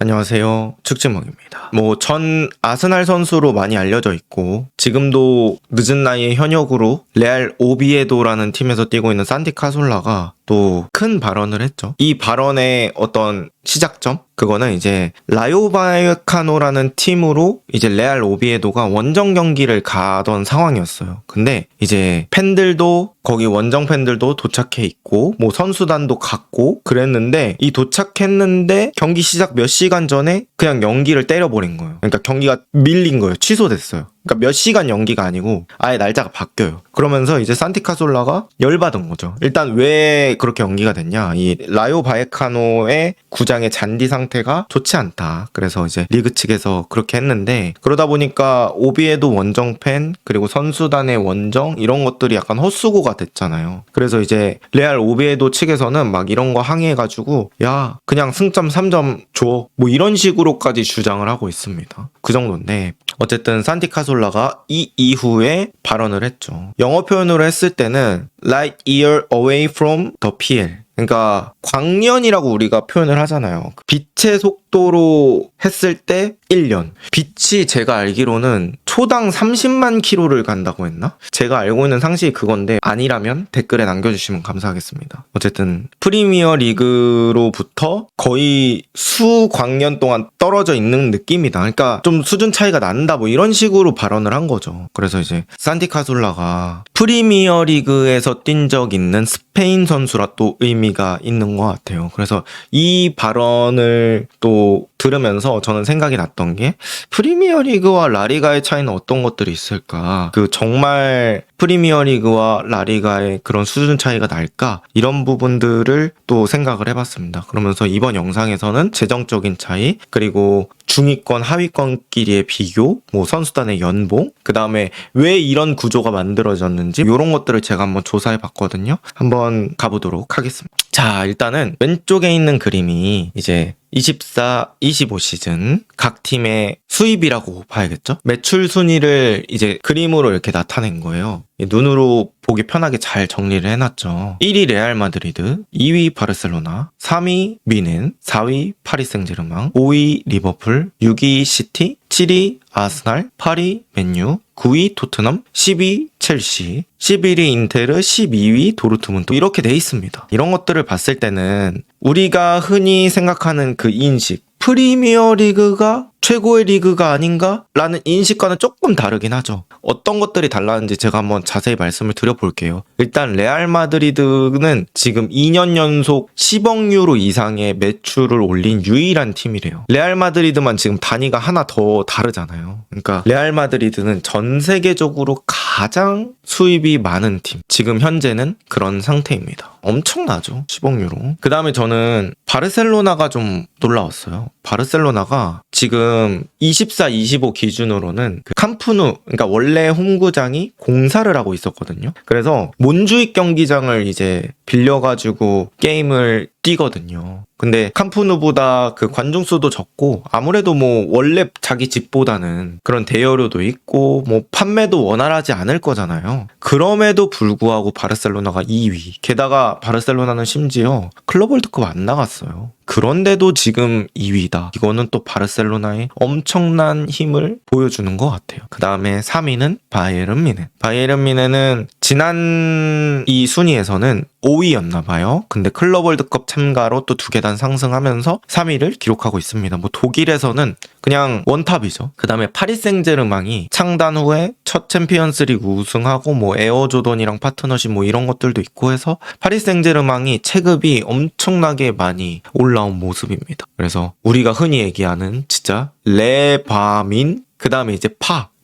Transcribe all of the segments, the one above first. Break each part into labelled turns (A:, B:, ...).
A: 안녕하세요. 측지몽입니다. 전 아스날 선수로 많이 알려져 있고 지금도 늦은 나이에 현역으로 레알 오비에도라는 팀에서 뛰고 있는 산티 카솔라가 또 큰 발언을 했죠. 이 발언의 어떤 시작점? 그거는 이제 라요 바이에카노라는 팀으로 이제 레알 오비에도가 원정 경기를 가던 상황이었어요. 근데 이제 팬들도 거기 원정 팬들도 도착해 있고 선수단도 갔고 그랬는데 이 도착했는데 경기 시작 몇 시간 전에 그냥 연기를 때려버린 거예요. 그러니까 경기가 밀린 거예요. 취소됐어요. 그러니까 몇 시간 연기가 아니고 아예 날짜가 바뀌어요. 그러면서 이제 산티 카솔라가 열받은 거죠. 일단 왜 그렇게 연기가 됐냐? 이 라요 바이에카노의 구장의 잔디 상태가 좋지 않다. 그래서 이제 리그 측에서 그렇게 했는데 그러다 보니까 오비에도 원정 팬 그리고 선수단의 원정 이런 것들이 약간 헛수고가 됐잖아요. 그래서 이제 레알 오비에도 측에서는 막 이런 거 항의해가지고 야 그냥 승점 3점 줘 이런 식으로까지 주장을 하고 있습니다. 그 정도인데 어쨌든 산티 카솔라가 이 이후에 발언을 했죠. 영어 표현으로 했을 때는 light year away from the PL. 그러니까 광년이라고 우리가 표현을 하잖아요. 빛의 속도로 했을 때 1년. 빛이 제가 알기로는 초당 30만 킬로를 간다고 했나? 제가 알고 있는 상식이 그건데 아니라면 댓글에 남겨주시면 감사하겠습니다. 어쨌든 프리미어 리그로부터 거의 수광년 동안 떨어져 있는 느낌이다. 그러니까 좀 수준 차이가 난다 이런 식으로 발언을 한 거죠. 그래서 이제 산티 카솔라가 프리미어 리그에서 뛴 적 있는 스페인 선수라 또 의미가 있는 것 같아요. 그래서 이 발언을 또 들으면서 저는 생각이 났던 게 프리미어 리그와 라리가의 차이는 어떤 것들이 있을까? 정말 프리미어 리그와 라리가의 그런 수준 차이가 날까? 이런 부분들을 또 생각을 해봤습니다. 그러면서 이번 영상에서는 재정적인 차이, 그리고 중위권, 하위권끼리의 비교, 선수단의 연봉, 그 다음에 왜 이런 구조가 만들어졌는지 이런 것들을 제가 한번 조사해봤거든요. 한번 가보도록 하겠습니다. 자, 일단은 왼쪽에 있는 그림이 이제 24-25 시즌 각 팀의 수입이라고 봐야겠죠? 매출 순위를 이제 그림으로 이렇게 나타낸 거예요. 눈으로 보기 편하게 잘 정리를 해놨죠. 1위 레알 마드리드, 2위 바르셀로나, 3위 미넨, 4위 파리 생제르맹, 5위 리버풀, 6위 시티, 7위 아스날, 8위 맨유, 9위 토트넘, 10위 첼시, 11위 인테르, 12위 도르트문트 이렇게 돼 있습니다. 이런 것들을 봤을 때는 우리가 흔히 생각하는 그 인식, 프리미어 리그가 최고의 리그가 아닌가? 라는 인식과는 조금 다르긴 하죠. 어떤 것들이 달랐는지 제가 한번 자세히 말씀을 드려볼게요. 일단 레알 마드리드는 지금 2년 연속 10억 유로 이상의 매출을 올린 유일한 팀이래요. 레알 마드리드만 지금 단위가 하나 더 다르잖아요. 그러니까 레알 마드리드는 전 세계적으로 가장 수입이 많은 팀. 지금 현재는 그런 상태입니다. 엄청나죠. 10억 유로. 그 다음에 저는 바르셀로나가 좀 놀라웠어요. 바르셀로나가 지금 24-25 기준으로는 캄프누, 그러니까 원래 홈구장이 공사를 하고 있었거든요. 그래서 몬주익 경기장을 이제 빌려가지고 게임을 뛰거든요. 근데 캄프누보다 관중 수도 적고 아무래도 원래 자기 집보다는 그런 대여료도 있고 판매도 원활하지 않을 거잖아요. 그럼에도 불구하고 바르셀로나가 2위. 게다가 바르셀로나는 심지어 클럽 월드컵 안 나갔어요. 그런데도 지금 2위다. 이거는 또 바르셀로나의 엄청난 힘을 보여주는 것 같아요. 그 다음에 3위는 바이에른 뮌헨. 바이에른 뮌헨은 지난 이 순위에서는 5위였나 봐요. 근데 클럽 월드컵 참가로 또 2계단 상승하면서 3위를 기록하고 있습니다. 독일에서는 그냥 원탑이죠. 그 다음에 파리 생제르맹이 창단 후에 첫 챔피언스리그 우승하고 에어조던이랑 파트너십 이런 것들도 있고 해서 파리 생제르맹이 체급이 엄청나게 많이 올라온 모습입니다. 그래서 우리가 흔히 얘기하는 진짜 레바민 그 다음에 이제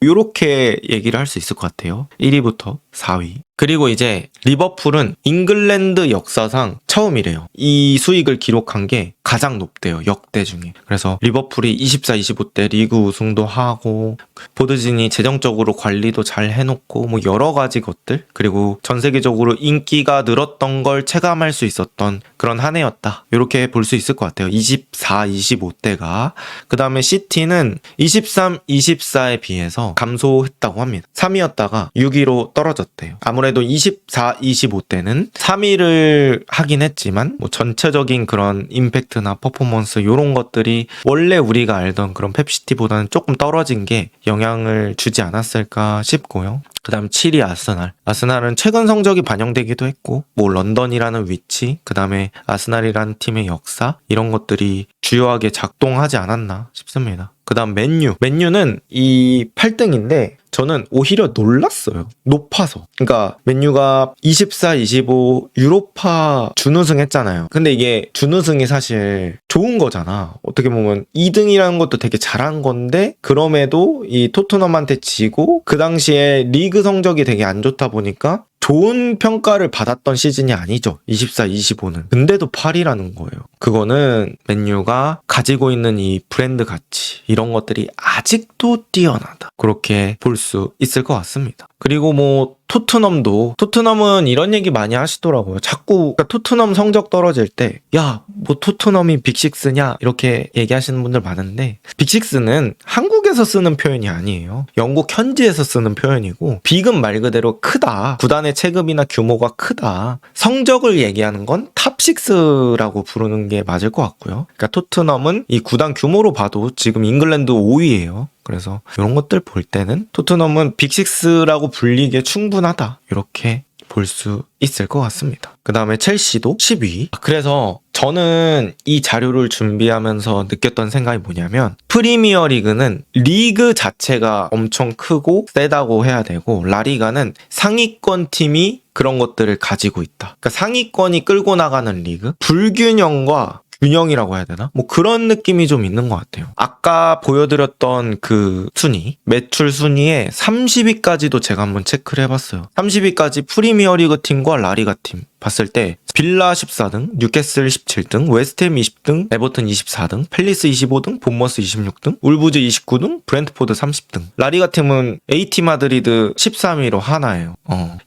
A: 요렇게 얘기를 할 수 있을 것 같아요. 1위부터 4위. 그리고 이제 리버풀은 잉글랜드 역사상 처음이래요. 이 수익을 기록한 게 가장 높대요. 역대 중에. 그래서 리버풀이 24-25 때 리그 우승도 하고 보드진이 재정적으로 관리도 잘 해놓고 여러 가지 것들 그리고 전 세계적으로 인기가 늘었던 걸 체감할 수 있었던 그런 한 해였다. 이렇게 볼 수 있을 것 같아요. 24-25 때가. 그 다음에 시티는 23-24에 비해서 하면서 감소했다고 합니다. 3위였다가 6위로 떨어졌대요. 아무래도 24, 25 때는 3위를 하긴 했지만 뭐 전체적인 그런 임팩트나 퍼포먼스 이런 것들이 원래 우리가 알던 그런 펩시티보다는 조금 떨어진 게 영향을 주지 않았을까 싶고요. 그 다음 7위 아스날. 아스날은 최근 성적이 반영되기도 했고 뭐 런던이라는 위치, 그 다음에 아스날이라는 팀의 역사 이런 것들이 주요하게 작동하지 않았나 싶습니다. 그 다음 맨유는 이 8등인데 저는 오히려 놀랐어요. 높아서. 그러니까 맨유가 24, 25 유로파 준우승 했잖아요. 근데 이게 준우승이 사실 좋은 거잖아. 어떻게 보면 2등이라는 것도 되게 잘한 건데 그럼에도 이 토트넘한테 지고 그 당시에 리그 성적이 되게 안 좋다 보니까 좋은 평가를 받았던 시즌이 아니죠. 24, 25는. 근데도 8위라는 거예요. 그거는 맨유가 가지고 있는 이 브랜드 가치 이런 것들이 아직도 뛰어나다. 그렇게 볼 수 있을 것 같습니다. 그리고 뭐 토트넘은 이런 얘기 많이 하시더라고요. 자꾸 그러니까 토트넘 성적 떨어질 때 야, 뭐 토트넘이 빅6냐 이렇게 얘기하시는 분들 많은데 빅6는 한국에서 쓰는 표현이 아니에요. 영국 현지에서 쓰는 표현이고 빅은 말 그대로 크다. 구단의 체급이나 규모가 크다. 성적을 얘기하는 건 탑6라고 부르는 게 맞을 것 같고요. 그러니까 토트넘은 이 구단 규모로 봐도 지금 잉글랜드 5위예요. 그래서 이런 것들 볼 때는 토트넘은 빅6라고 불리기에 충분하다. 이렇게 볼 수 있을 것 같습니다. 그 다음에 첼시도 10위. 그래서 저는 이 자료를 준비하면서 느꼈던 생각이 뭐냐면 프리미어 리그는 리그 자체가 엄청 크고 세다고 해야 되고 라리가는 상위권 팀이 그런 것들을 가지고 있다. 그러니까 상위권이 끌고 나가는 리그? 불균형과 균형이라고 해야 되나? 뭐 그런 느낌이 좀 있는 것 같아요. 아까 보여드렸던 그 순위, 매출 순위에 30위까지도 제가 한번 체크를 해봤어요. 30위까지 프리미어리그 팀과 라리가 팀 봤을 때 빌라 14등, 뉴캐슬 17등, 웨스트햄 20등, 에버튼 24등, 팰리스 25등, 본머스 26등, 울브즈 29등, 브렌트포드 30등. 라리가 팀은 AT 마드리드 13위로 하나예요.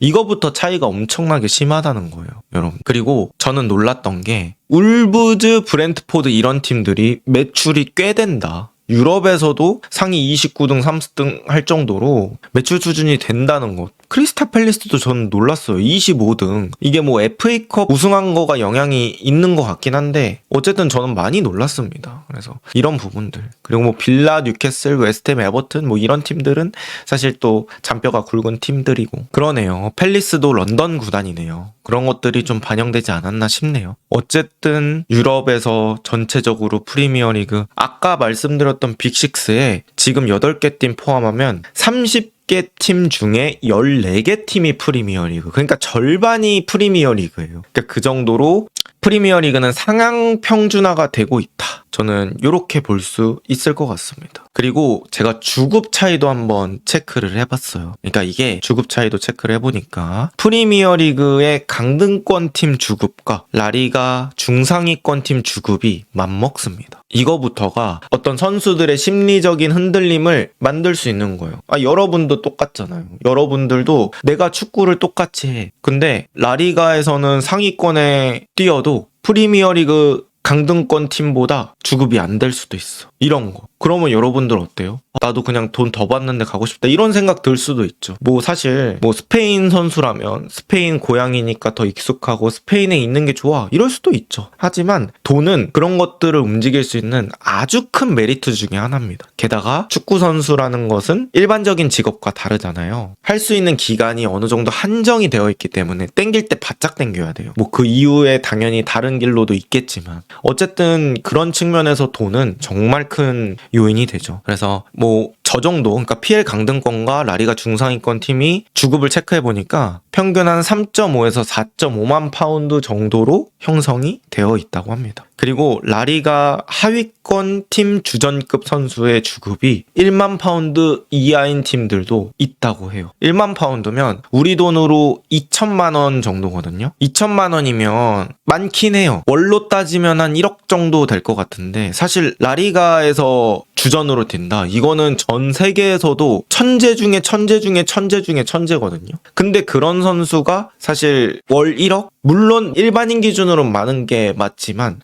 A: 이거부터 차이가 엄청나게 심하다는 거예요, 여러분. 그리고 저는 놀랐던 게 울브즈, 브렌트포드 이런 팀들이 매출이 꽤 된다. 유럽에서도 상위 29등, 30등 할 정도로 매출 수준이 된다는 것. 크리스탈 팰리스도 저는 놀랐어요. 25등. 이게 뭐 FA컵 우승한 거가 영향이 있는 것 같긴 한데 어쨌든 저는 많이 놀랐습니다. 그래서 이런 부분들. 그리고 뭐 빌라, 뉴캐슬, 웨스트햄, 에버튼 뭐 이런 팀들은 사실 또 잔뼈가 굵은 팀들이고 그러네요. 팰리스도 런던 구단이네요. 그런 것들이 좀 반영되지 않았나 싶네요. 어쨌든 유럽에서 전체적으로 프리미어리그 아까 말씀드렸던 빅6에 지금 8개 팀 포함하면 30개 팀 중에 14개 팀이 프리미어리그. 그러니까 절반이 프리미어리그예요. 그러니까 그 정도로 프리미어리그는 상향 평준화가 되고 있다. 저는 이렇게 볼 수 있을 것 같습니다. 그리고 제가 주급 차이도 한번 체크를 해봤어요. 그러니까 이게 주급 차이도 체크를 해보니까 프리미어리그의 강등권 팀 주급과 라리가 중상위권 팀 주급이 맞먹습니다. 이거부터가 어떤 선수들의 심리적인 흔들림을 만들 수 있는 거예요. 여러분도 똑같잖아요. 여러분들도 내가 축구를 똑같이 해. 근데 라리가에서는 상위권에 뛰어도 프리미어리그 강등권 팀보다 주급이 안 될 수도 있어. 이런 거. 그러면 여러분들 어때요? 나도 그냥 돈 더 받는데 가고 싶다. 이런 생각 들 수도 있죠. 뭐 사실 뭐 스페인 선수라면 스페인 고향이니까 더 익숙하고 스페인에 있는 게 좋아. 이럴 수도 있죠. 하지만 돈은 그런 것들을 움직일 수 있는 아주 큰 메리트 중에 하나입니다. 게다가 축구 선수라는 것은 일반적인 직업과 다르잖아요. 할 수 있는 기간이 어느 정도 한정이 되어 있기 때문에 땡길 때 바짝 땡겨야 돼요. 뭐 그 이후에 당연히 다른 길로도 있겠지만 어쨌든 그런 측면에서 돈은 정말 큰 요인이 되죠. 그래서 뭐 저 정도, 그러니까 PL 강등권과 라리가 중상위권 팀이 주급을 체크해보니까 평균 한 3.5에서 4.5만 파운드 정도로 형성이 되어 있다고 합니다. 그리고 라리가 하위권 팀 주전급 선수의 주급이 1만 파운드 이하인 팀들도 있다고 해요. 1만 파운드면 우리 돈으로 2천만 원 정도거든요. 2천만 원이면 많긴 해요. 월로 따지면 한 1억 정도 될 것 같은데 사실 라리가에서 주전으로 뛴다. 이거는 전 세계에서도 천재 중에 천재 중에 천재 중에 천재거든요. 근데 그런 선수가 사실 월 1억? 물론 일반인 기준으로 많은 게 맞지만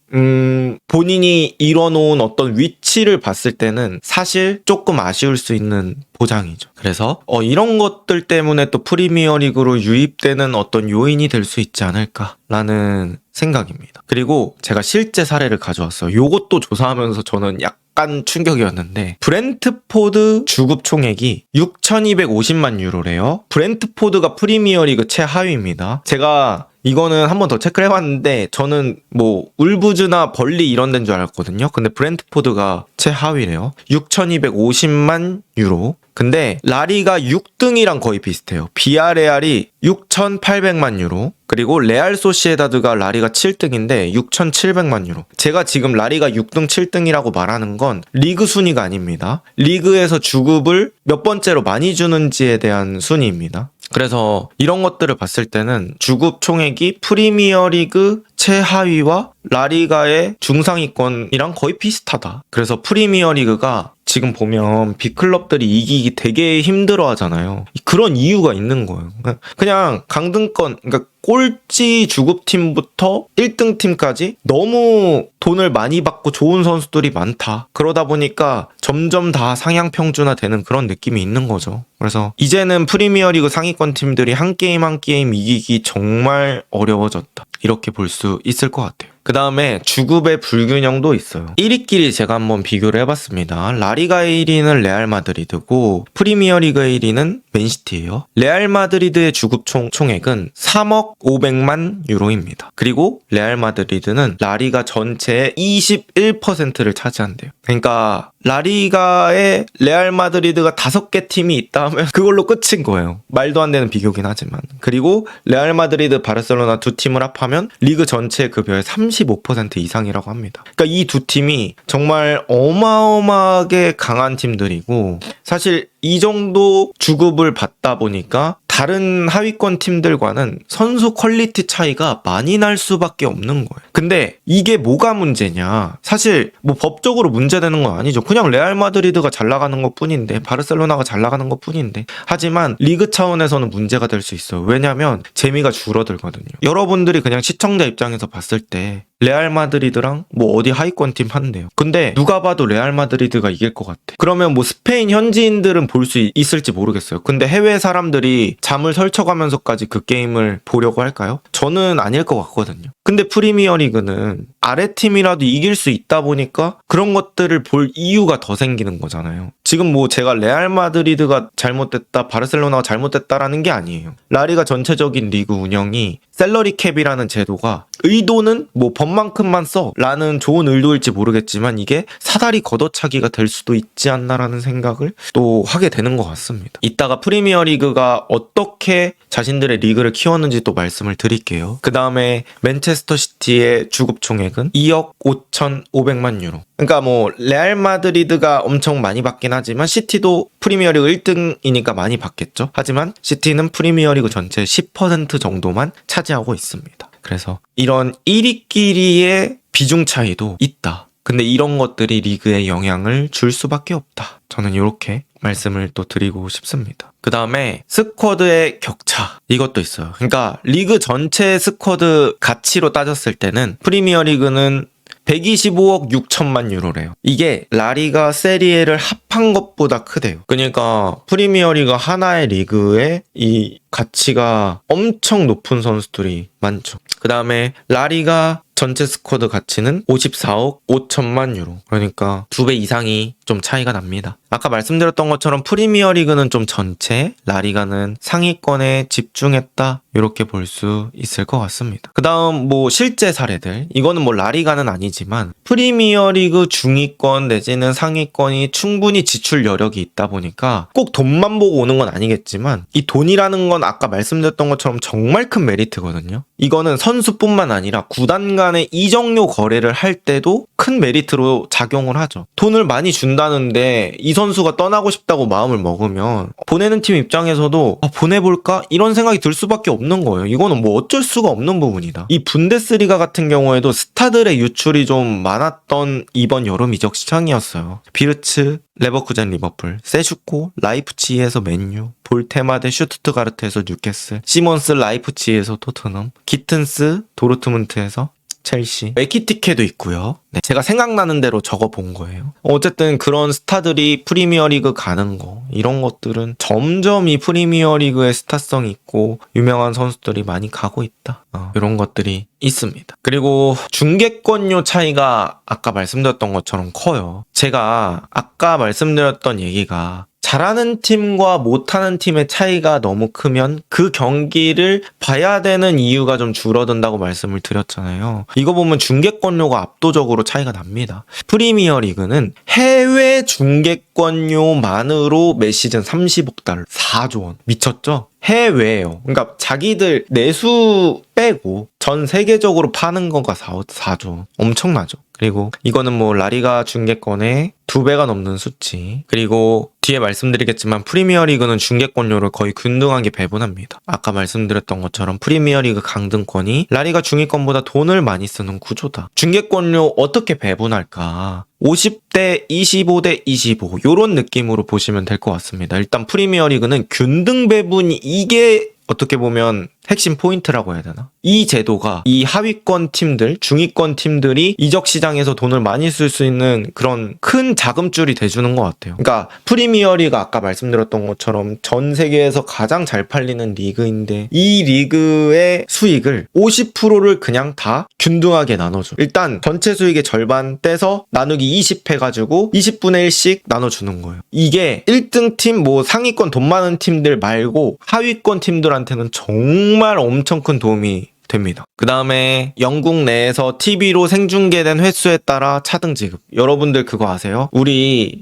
A: 본인이 이뤄놓은 어떤 위치를 봤을 때는 사실 조금 아쉬울 수 있는 보장이죠. 그래서 이런 것들 때문에 또 프리미어리그로 유입되는 어떤 요인이 될 수 있지 않을까라는 생각입니다. 그리고 제가 실제 사례를 가져왔어요. 요것도 조사하면서 저는 약간 충격이었는데, 브렌트포드 주급 총액이 6,250만 유로래요. 브렌트포드가 프리미어리그 최하위입니다. 제가 이거는 한 번 더 체크를 해봤는데 저는 뭐 울브즈나 벌리 이런 데인 줄 알았거든요. 근데 브렌트포드가 최하위래요. 6,250만 유로. 근데 라리가 6등이랑 거의 비슷해요. 비아레알이 6,800만 유로. 그리고 레알 소시에다드가 라리가 7등인데 6,700만 유로. 제가 지금 라리가 6등, 7등이라고 말하는 건 리그 순위가 아닙니다. 리그에서 주급을 몇 번째로 많이 주는지에 대한 순위입니다. 그래서 이런 것들을 봤을 때는 주급 총액이 프리미어리그 최하위와 라리가의 중상위권이랑 거의 비슷하다. 그래서 프리미어리그가 지금 보면 빅클럽들이 이기기 되게 힘들어 하잖아요. 그런 이유가 있는 거예요. 그냥 강등권, 그러니까 꼴찌 주급팀부터 1등 팀까지 너무 돈을 많이 받고 좋은 선수들이 많다. 그러다 보니까 점점 다 상향 평준화 되는 그런 느낌이 있는 거죠. 그래서 이제는 프리미어리그 상위권 팀들이 한 게임 한 게임 이기기 정말 어려워졌다. 이렇게 볼 수 있을 것 같아요. 그 다음에 주급의 불균형도 있어요. 1위끼리 제가 한번 비교를 해봤습니다. 라리가의 1위는 레알 마드리드고 프리미어리그의 1위는 맨시티예요. 레알 마드리드의 주급 총액은 3억 500만 유로입니다. 그리고 레알 마드리드는 라리가 전체의 21%를 차지한대요. 그러니까 라리가에 레알 마드리드가 5개 팀이 있다 하면 그걸로 끝인 거예요. 말도 안 되는 비교긴 하지만. 그리고 레알 마드리드, 바르셀로나 두 팀을 합하면 리그 전체 급여의 35% 이상이라고 합니다. 그러니까 이 두 팀이 정말 어마어마하게 강한 팀들이고, 사실 이 정도 주급을 받다 보니까 다른 하위권 팀들과는 선수 퀄리티 차이가 많이 날 수밖에 없는 거예요. 근데 이게 뭐가 문제냐? 사실 뭐 법적으로 문제되는 건 아니죠. 그냥 레알 마드리드가 잘 나가는 것 뿐인데, 바르셀로나가 잘 나가는 것 뿐인데. 하지만 리그 차원에서는 문제가 될 수 있어요. 왜냐면 재미가 줄어들거든요. 여러분들이 그냥 시청자 입장에서 봤을 때 레알 마드리드랑 뭐 어디 하위권 팀 한대요. 근데 누가 봐도 레알 마드리드가 이길 것 같아. 그러면 뭐 스페인 현지인들은 볼 수 있을지 모르겠어요. 근데 해외 사람들이 잠을 설쳐가면서까지 그 게임을 보려고 할까요? 저는 아닐 것 같거든요. 근데 프리미어리그는 아래 팀이라도 이길 수 있다 보니까 그런 것들을 볼 이유가 더 생기는 거잖아요. 지금 뭐 제가 레알 마드리드가 잘못됐다, 바르셀로나가 잘못됐다라는 게 아니에요. 라리가 전체적인 리그 운영이 셀러리 캡이라는 제도가 의도는 뭐 법만큼만 써 라는 좋은 의도일지 모르겠지만 이게 사다리 걷어차기가 될 수도 있지 않나라는 생각을 또 하게 되는 것 같습니다. 이따가 프리미어리그가 어떻게 자신들의 리그를 키웠는지 또 말씀을 드릴게요. 그 다음에 맨체스터 시티의 주급 총액은 2억 5,500만 유로. 그러니까 뭐 레알 마드리드가 엄청 많이 받긴 하지만 시티도 프리미어리그 1등이니까 많이 받겠죠. 하지만 시티는 프리미어리그 전체 10% 정도만 차지하고 있습니다. 그래서 이런 1위끼리의 비중 차이도 있다. 근데 이런 것들이 리그에 영향을 줄 수밖에 없다. 저는 이렇게 말씀을 또 드리고 싶습니다. 그 다음에 스쿼드의 격차, 이것도 있어요. 그러니까 리그 전체 스쿼드 가치로 따졌을 때는 프리미어리그는 125억 6천만 유로래요. 이게 라리가 세리에를 합한 것보다 크대요. 그러니까 프리미어리그 하나의 리그에 이 가치가 엄청 높은 선수들이 많죠. 그 다음에 라리가 전체 스쿼드 가치는 54억 5천만 유로. 그러니까 2배 이상이 좀 차이가 납니다. 아까 말씀드렸던 것처럼 프리미어리그는 좀 전체, 라리가는 상위권에 집중했다. 이렇게 볼 수 있을 것 같습니다. 그 다음 뭐 실제 사례들. 이거는 뭐 라리가는 아니지만 프리미어리그 중위권 내지는 상위권이 충분히 지출 여력이 있다 보니까 꼭 돈만 보고 오는 건 아니겠지만 이 돈이라는 건 아까 말씀드렸던 것처럼 정말 큰 메리트거든요. 이거는 선수뿐만 아니라 구단 간의 이적료 거래를 할 때도 큰 메리트로 작용을 하죠. 돈을 많이 준다는데 이 선수가 떠나고 싶다고 마음을 먹으면 보내는 팀 입장에서도 보내볼까? 이런 생각이 들 수밖에 없는 거예요. 이거는 뭐 어쩔 수가 없는 부분이다. 이 분데스리가 같은 경우에도 스타들의 유출이 좀 많았던 이번 여름 이적 시장이었어요. 비르츠, 레버쿠젠 리버풀, 세슈코 라이프치히에서 맨유, 볼테마데 슈투트가르트에서 뉴캐슬, 시몬스 라이프치히에서 토트넘, 기튼스 도르트문트에서 첼시, 에키티케도 있고요. 네, 제가 생각나는 대로 적어본 거예요. 어쨌든 그런 스타들이 프리미어리그 가는 거, 이런 것들은 점점 이 프리미어리그의 스타성이 있고 유명한 선수들이 많이 가고 있다. 이런 것들이 있습니다. 그리고 중계권료 차이가 아까 말씀드렸던 것처럼 커요. 제가 아까 말씀드렸던 얘기가 잘하는 팀과 못하는 팀의 차이가 너무 크면 그 경기를 봐야 되는 이유가 좀 줄어든다고 말씀을 드렸잖아요. 이거 보면 중계권료가 압도적으로 차이가 납니다. 프리미어 리그는 해외 중계권료만으로 매 시즌 30억 달러, 4조 원. 미쳤죠? 해외예요. 그러니까 자기들 내수 빼고 전 세계적으로 파는 거가 4조. 엄청나죠. 그리고 이거는 뭐 라리가 중계권의 2배가 넘는 수치. 그리고 뒤에 말씀드리겠지만 프리미어리그는 중계권료를 거의 균등하게 배분합니다. 아까 말씀드렸던 것처럼 프리미어리그 강등권이 라리가 중위권보다 돈을 많이 쓰는 구조다. 중계권료 어떻게 배분할까? 50대 25대 25 요런 느낌으로 보시면 될 것 같습니다. 일단 프리미어리그는 균등 배분이 이게 어떻게 보면 핵심 포인트라고 해야 되나? 이 제도가 이 하위권 팀들, 중위권 팀들이 이적 시장에서 돈을 많이 쓸 수 있는 그런 큰 자금줄이 돼주는 것 같아요. 그러니까 프리미어리가 아까 말씀드렸던 것처럼 전 세계에서 가장 잘 팔리는 리그인데 이 리그의 수익을 50%를 그냥 다 균등하게 나눠줘. 일단 전체 수익의 절반 떼서 나누기 20 해가지고 20분의 1씩 나눠주는 거예요. 이게 1등 팀, 뭐 상위권 돈 많은 팀들 말고 하위권 팀들한테는 정말 엄청 큰 도움이 됩니다. 그 다음에 영국 내에서 TV로 생중계된 횟수에 따라 차등 지급. 여러분들 그거 아세요?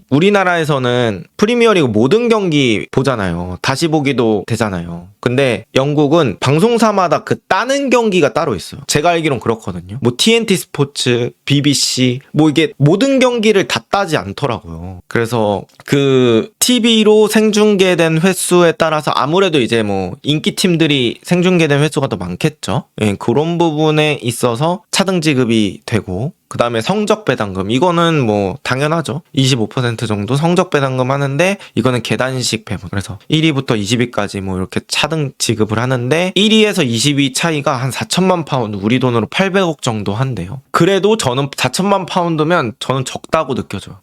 A: 우리나라에서는 프리미어리그 모든 경기 보잖아요. 다시 보기도 되잖아요. 근데 영국은 방송사마다 그 따는 경기가 따로 있어요. 제가 알기론 그렇거든요. 뭐 TNT 스포츠, BBC 뭐 이게 모든 경기를 다 따지 않더라고요. 그래서 그 TV로 생중계된 횟수에 따라서 아무래도 이제 뭐 인기 팀들이 생중계된 횟수가 더 많겠죠. 예, 그런 부분에 있어서 차등 지급이 되고, 그 다음에 성적 배당금, 이거는 뭐 당연하죠. 25% 정도 성적 배당금 하는데 이거는 계단식 배분. 그래서 1위부터 20위까지 뭐 이렇게 차등 지급을 하는데 1위에서 20위 차이가 한 4천만 파운드, 우리 돈으로 800억 정도 한대요. 그래도 저는 4천만 파운드면 저는 적다고 느껴져요.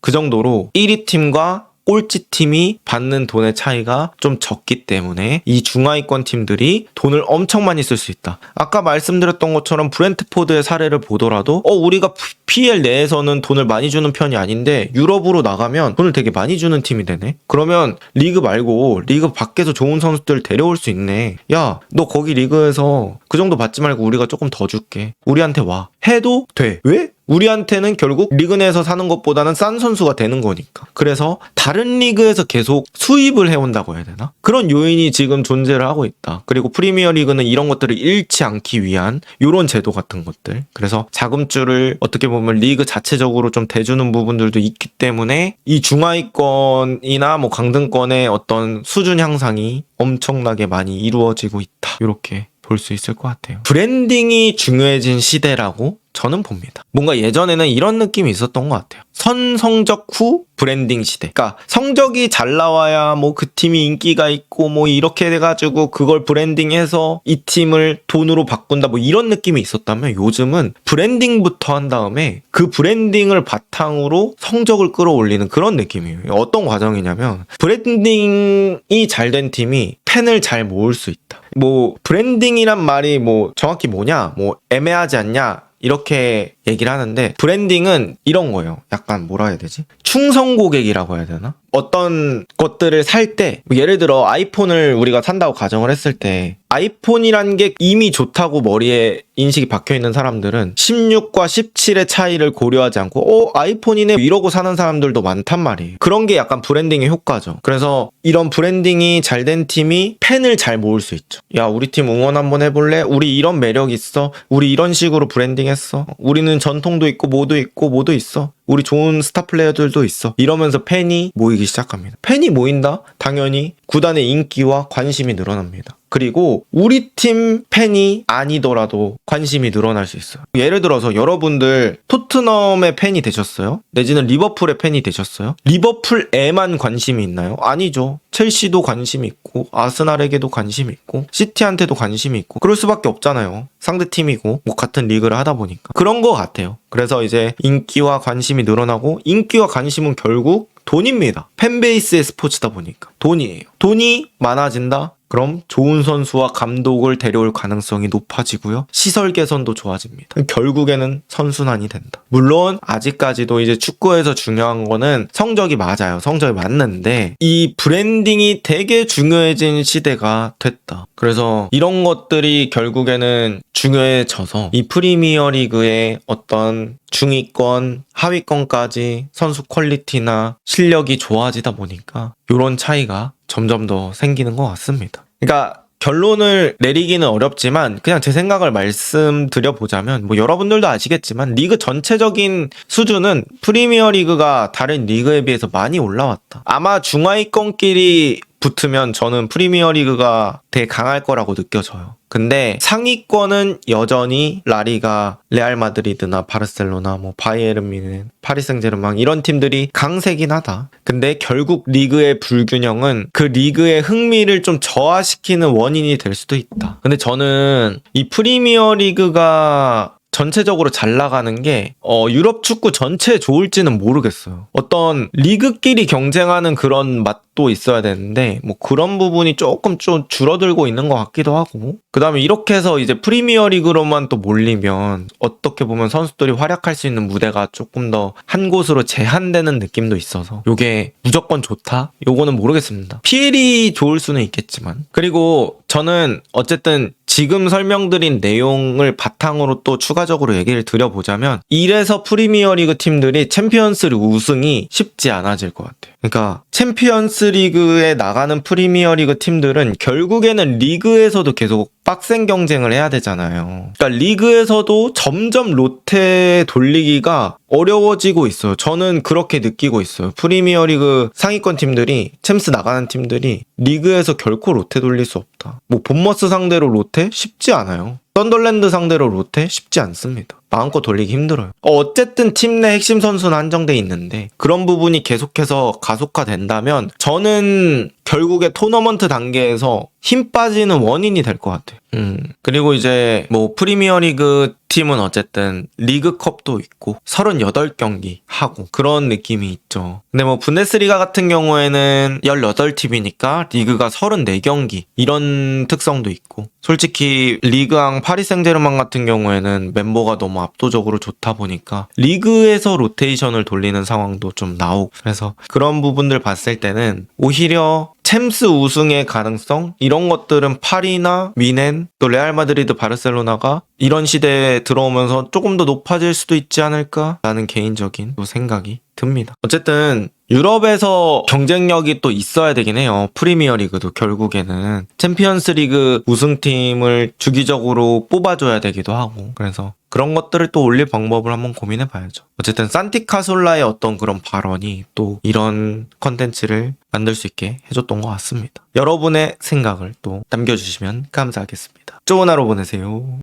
A: 그 정도로 1위 팀과 꼴찌팀이 받는 돈의 차이가 좀 적기 때문에 이 중하위권 팀들이 돈을 엄청 많이 쓸 수 있다. 아까 말씀드렸던 것처럼 브렌트포드의 사례를 보더라도 우리가 PL 내에서는 돈을 많이 주는 편이 아닌데 유럽으로 나가면 돈을 되게 많이 주는 팀이 되네. 그러면 리그 말고 리그 밖에서 좋은 선수들 데려올 수 있네. 야, 너 거기 리그에서 그 정도 받지 말고 우리가 조금 더 줄게. 우리한테 와. 해도 돼. 왜? 우리한테는 결국 리그 내에서 사는 것보다는 싼 선수가 되는 거니까. 그래서 다른 리그에서 계속 수입을 해온다고 해야 되나? 그런 요인이 지금 존재를 하고 있다. 그리고 프리미어 리그는 이런 것들을 잃지 않기 위한 이런 제도 같은 것들. 그래서 자금줄을 어떻게 보면 리그 자체적으로 좀 대주는 부분들도 있기 때문에 이 중하위권이나 뭐 강등권의 어떤 수준 향상이 엄청나게 많이 이루어지고 있다. 이렇게 볼 수 있을 것 같아요. 브랜딩이 중요해진 시대라고 저는 봅니다. 뭔가 예전에는 이런 느낌이 있었던 것 같아요. 선성적 후 브랜딩 시대. 그러니까 성적이 잘 나와야 뭐 그 팀이 인기가 있고 뭐 이렇게 돼가지고 그걸 브랜딩해서 이 팀을 돈으로 바꾼다 뭐 이런 느낌이 있었다면 요즘은 브랜딩부터 한 다음에 그 브랜딩을 바탕으로 성적을 끌어올리는 그런 느낌이에요. 어떤 과정이냐면 브랜딩이 잘 된 팀이 팬을 잘 모을 수 있다. 뭐 브랜딩이란 말이 뭐 정확히 뭐냐, 뭐 애매하지 않냐 이렇게 얘기를 하는데 브랜딩은 이런 거예요. 약간 뭐라 해야 되지? 충성 고객이라고 해야 되나? 어떤 것들을 살 때 예를 들어 아이폰을 우리가 산다고 가정을 했을 때 아이폰이란 게 이미 좋다고 머리에 인식이 박혀있는 사람들은 16과 17의 차이를 고려하지 않고 아이폰이네 이러고 사는 사람들도 많단 말이에요. 그런 게 약간 브랜딩의 효과죠. 그래서 이런 브랜딩이 잘 된 팀이 팬을 잘 모을 수 있죠. 야, 우리 팀 응원 한번 해볼래? 우리 이런 매력 있어. 우리 이런 식으로 브랜딩했어. 우리는 전통도 있고 뭐도 있어. 우리 좋은 스타 플레이어들도 있어. 이러면서 팬이 모이기 시작합니다. 팬이 모인다? 당연히 구단의 인기와 관심이 늘어납니다. 그리고 우리 팀 팬이 아니더라도 관심이 늘어날 수 있어요. 예를 들어서 여러분들 토트넘의 팬이 되셨어요? 내지는 리버풀의 팬이 되셨어요? 리버풀에만 관심이 있나요? 아니죠. 첼시도 관심이 있고 아스날에게도 관심이 있고 시티한테도 관심이 있고 그럴 수밖에 없잖아요. 상대팀이고 뭐 같은 리그를 하다 보니까 그런 거 같아요. 그래서 이제 인기와 관심이 늘어나고 인기와 관심은 결국 돈입니다. 팬베이스의 스포츠다 보니까 돈이에요. 돈이 많아진다? 그럼 좋은 선수와 감독을 데려올 가능성이 높아지고요. 시설 개선도 좋아집니다. 결국에는 선순환이 된다. 물론 아직까지도 이제 축구에서 중요한 거는 성적이 맞아요. 성적이 맞는데 이 브랜딩이 되게 중요해진 시대가 됐다. 그래서 이런 것들이 결국에는 중요해져서 이 프리미어리그의 어떤 중위권, 하위권까지 선수 퀄리티나 실력이 좋아지다 보니까 이런 차이가 점점 더 생기는 것 같습니다. 그러니까 결론을 내리기는 어렵지만 그냥 제 생각을 말씀드려보자면 뭐 여러분들도 아시겠지만 리그 전체적인 수준은 프리미어리그가 다른 리그에 비해서 많이 올라왔다. 아마 중하위권끼리 붙으면 저는 프리미어리그가 되게 강할 거라고 느껴져요. 근데 상위권은 여전히 라리가, 레알 마드리드나 바르셀로나, 뭐 바이에른 뮌헨, 파리 생제르맹 이런 팀들이 강세긴 하다. 근데 결국 리그의 불균형은 그 리그의 흥미를 좀 저하시키는 원인이 될 수도 있다. 근데 저는 이 프리미어리그가 전체적으로 잘 나가는 게 유럽 축구 전체에 좋을지는 모르겠어요. 어떤 리그끼리 경쟁하는 그런 맛도 있어야 되는데 뭐 그런 부분이 조금 좀 줄어들고 있는 것 같기도 하고 그 다음에 이렇게 해서 이제 프리미어리그로만 또 몰리면 어떻게 보면 선수들이 활약할 수 있는 무대가 조금 더 한 곳으로 제한되는 느낌도 있어서 요게 무조건 좋다? 요거는 모르겠습니다. PL이 좋을 수는 있겠지만 그리고 저는 어쨌든 지금 설명드린 내용을 바탕으로 또 추가적으로 얘기를 드려보자면 이래서 프리미어리그 팀들이 챔피언스리그 우승이 쉽지 않아질 것 같아요. 그러니까 챔피언스리그에 나가는 프리미어리그 팀들은 결국에는 리그에서도 계속 빡센 경쟁을 해야 되잖아요. 그러니까 리그에서도 점점 로테 돌리기가 어려워지고 있어요. 저는 그렇게 느끼고 있어요. 프리미어리그 상위권 팀들이 챔스 나가는 팀들이 리그에서 결코 로테 돌릴 수 없다. 뭐 본머스 상대로 로테 쉽지 않아요. 썬덜랜드 상대로 로테 쉽지 않습니다. 마음껏 돌리기 힘들어요. 어쨌든 팀 내 핵심 선수는 한정돼 있는데 그런 부분이 계속해서 가속화된다면 저는 결국에 토너먼트 단계에서 힘 빠지는 원인이 될 것 같아요. 그리고 이제 뭐 프리미어리그 팀은 어쨌든 리그컵도 있고 38경기 하고 그런 느낌이 있죠. 근데 뭐 분데스리가 같은 경우에는 18팀이니까 리그가 34경기 이런 특성도 있고 솔직히 리그앙 파리 생제르맹 같은 경우에는 멤버가 너무 압도적으로 좋다 보니까 리그에서 로테이션을 돌리는 상황도 좀 나오고 그래서 그런 부분들 봤을 때는 오히려 챔스 우승의 가능성 이런 것들은 파리나 뮌헨 또 레알 마드리드 바르셀로나가 이런 시대에 들어오면서 조금 더 높아질 수도 있지 않을까라는 개인적인 또 생각이 듭니다. 어쨌든 유럽에서 경쟁력이 또 있어야 되긴 해요. 프리미어리그도 결국에는 챔피언스리그 우승팀을 주기적으로 뽑아줘야 되기도 하고 그래서 그런 것들을 또 올릴 방법을 한번 고민해 봐야죠. 어쨌든 산티 카솔라의 어떤 그런 발언이 또 이런 컨텐츠를 만들 수 있게 해줬던 것 같습니다. 여러분의 생각을 또 남겨주시면 감사하겠습니다. 좋은 하루 보내세요.